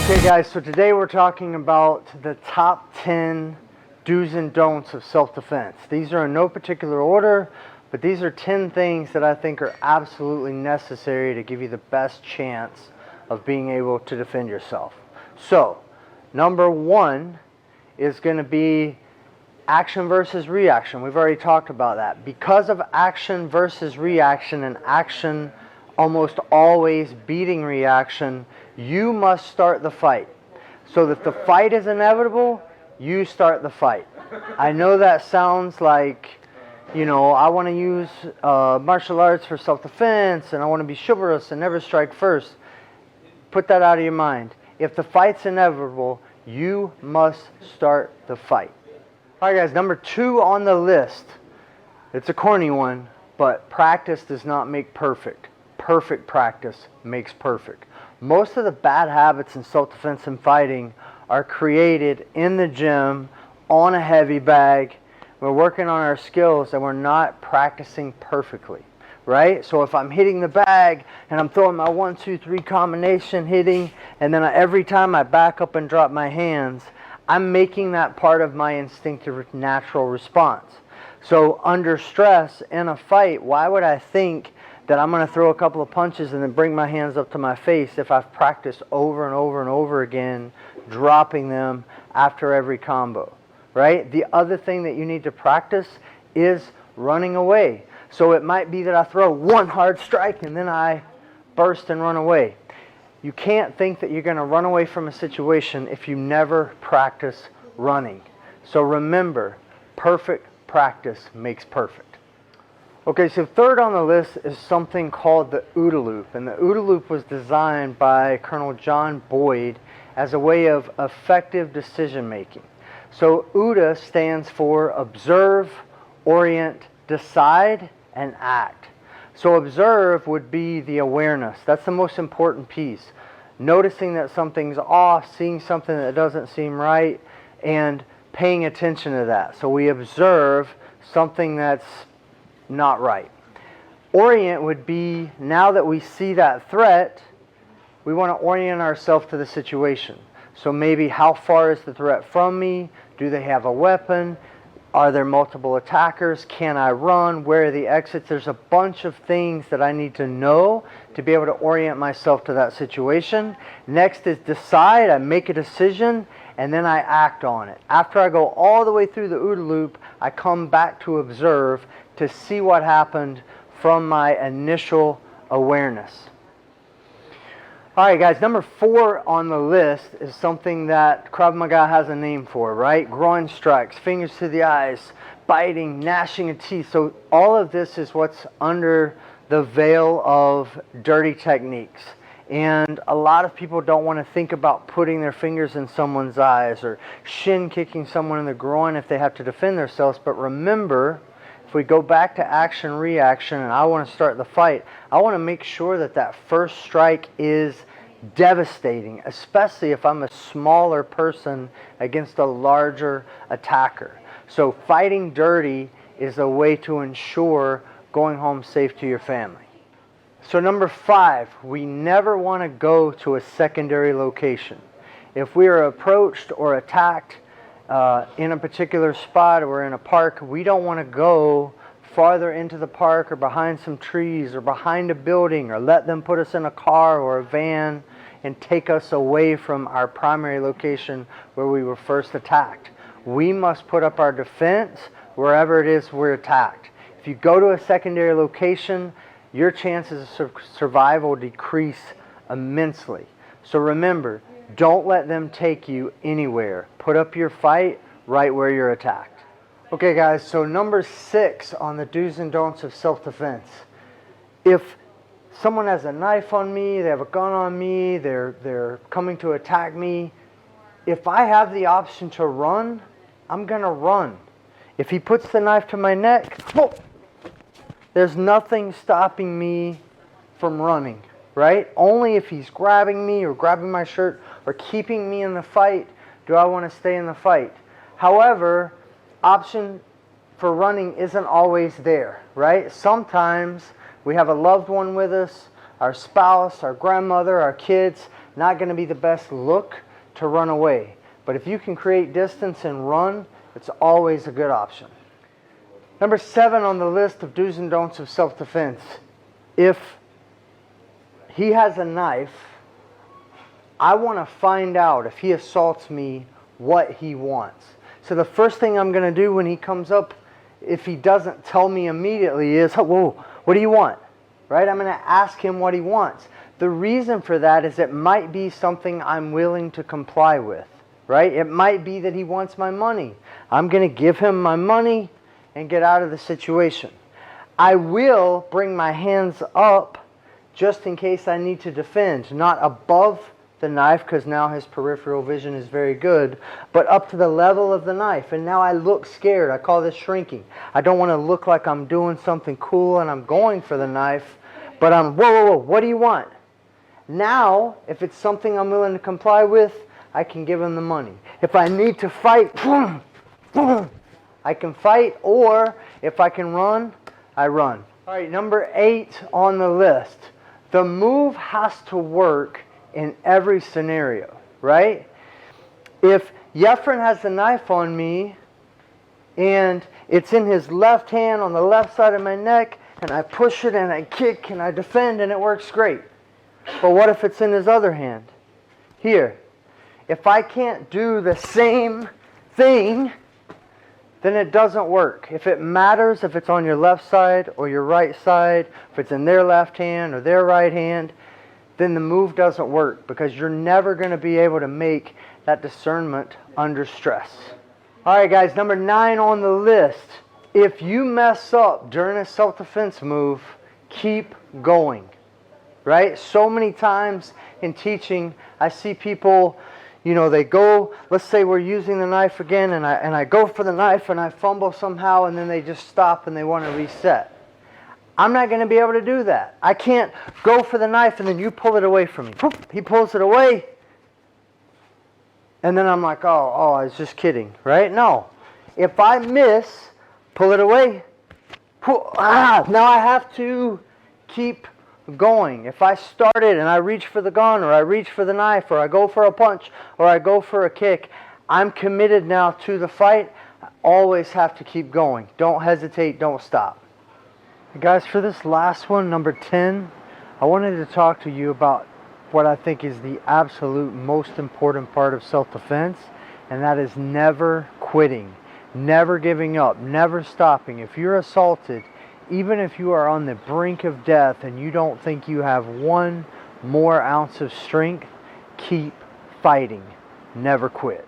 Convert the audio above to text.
Okay guys, so today we're talking about the top 10 do's and don'ts of self-defense. These are in no particular order, but these are 10 things that I think are absolutely necessary to give you the best chance of being able to defend yourself. So, number one is going to be action versus reaction. We've already talked about that. Because of action versus reaction and action almost always beating reaction, you must start the fight. So that the fight is inevitable, you start the fight. I know that sounds like, you know, I want to use martial arts for self-defense and I want to be chivalrous and never strike first. Put that out of your mind. If the fight's inevitable, you must start the fight. Alright guys, number 2 on the list. It's a corny one, but practice does not make perfect. Perfect practice makes perfect. Most of the bad habits in self-defense and fighting are created in the gym on a heavy bag. We're working on our skills and we're not practicing perfectly, right? So if I'm hitting the bag and I'm throwing my 1, 2, 3 combination hitting, and then every time I back up and drop my hands, I'm making that part of my instinctive natural response. So under stress in a fight, why would I think that I'm going to throw a couple of punches and then bring my hands up to my face if I've practiced over and over and over again dropping them after every combo, right? The other thing that you need to practice is running away. So it might be that I throw one hard strike and then I burst and run away. You can't think that you're going to run away from a situation if you never practice running. So remember, perfect practice makes perfect. Okay, so third on the list is something called the OODA Loop. And the OODA Loop was designed by Colonel John Boyd as a way of effective decision making. So OODA stands for observe, orient, decide, and act. So observe would be the awareness. That's the most important piece. Noticing that something's off, seeing something that doesn't seem right, and paying attention to that. So we observe something that's not right. Orient would be, now that we see that threat, we want to orient ourselves to the situation. So maybe how far is the threat from me? Do they have a weapon? Are there multiple attackers? Can I run? Where are the exits? There's a bunch of things that I need to know to be able to orient myself to that situation. Next is decide. I make a decision and then I act on it. After I go all the way through the OODA loop, I come back to observe to see what happened from my initial awareness. Alright guys, number 4 on the list is something that Krav Maga has a name for, right? Groin strikes, fingers to the eyes, biting, gnashing of teeth. So all of this is what's under the veil of dirty techniques. And a lot of people don't want to think about putting their fingers in someone's eyes or shin kicking someone in the groin if they have to defend themselves. But remember, if we go back to action, reaction, and I want to start the fight, I want to make sure that that first strike is devastating, especially if I'm a smaller person against a larger attacker. So fighting dirty is a way to ensure going home safe to your family. So number 5, we never want to go to a secondary location. If we are approached or attacked in a particular spot or in a park, we don't want to go farther into the park or behind some trees or behind a building or let them put us in a car or a van and take us away from our primary location where we were first attacked. We must put up our defense wherever it is we're attacked. If you go to a secondary location, your chances of survival decrease immensely. So remember, don't let them take you anywhere. Put up your fight right where you're attacked. Okay guys, so number 6 on the do's and don'ts of self-defense. If someone has a knife on me, they have a gun on me, they're coming to attack me, if I have the option to run, I'm going to run. If he puts the knife to my neck, whoa, there's nothing stopping me from running, right? Only if he's grabbing me or grabbing my shirt or keeping me in the fight do I want to stay in the fight. However, option for running isn't always there, right? Sometimes we have a loved one with us, our spouse, our grandmother, our kids. not going to be the best look to run away. But if you can create distance and run, it's always a good option. Number 7 on the list of do's and don'ts of self-defense. If he has a knife, I want to find out, if he assaults me, what he wants. So the first thing I'm going to do when he comes up, if he doesn't tell me immediately, is, whoa, what do you want? Right? I'm going to ask him what he wants. The reason for that is it might be something I'm willing to comply with. Right? It might be that he wants my money. I'm going to give him my money and get out of the situation. I will bring my hands up just in case I need to defend. Not above the knife, because now his peripheral vision is very good, but up to the level of the knife. And now I look scared. I call this shrinking. I don't want to look like I'm doing something cool and I'm going for the knife, but I'm, whoa, what do you want? Now, if it's something I'm willing to comply with, I can give him the money. If I need to fight, I can fight, or if I can run, I run. All right, number 8 on the list. The move has to work in every scenario, right? If Yefren has the knife on me and it's in his left hand on the left side of my neck, and I push it and I kick and I defend and it works great. But what if it's in his other hand? Here. If I can't do the same thing, then it doesn't work. If it matters if it's on your left side or your right side, if it's in their left hand or their right hand, then the move doesn't work, because you're never going to be able to make that discernment under stress. All right, guys, number 9 on the list. If you mess up during a self-defense move, keep going. Right? So many times in teaching, I see people, they go, let's say we're using the knife again, and I go for the knife and I fumble somehow, and then they just stop and they want to reset. I'm not going to be able to do that. I can't go for the knife and then you pull it away from me. He pulls it away, and then I'm like, oh, I was just kidding, right? No. If I miss, pull it away. Now I have to keep going. If I started and I reach for the gun, or I reach for the knife, or I go for a punch, or I go for a kick, I'm committed now to the fight. I always have to keep going. Don't hesitate, don't stop. Guys, for this last one, number 10, I wanted to talk to you about what I think is the absolute most important part of self-defense, and that is never quitting, never giving up, never stopping. If you're assaulted, even if you are on the brink of death and you don't think you have 1 more ounce of strength, keep fighting. Never quit.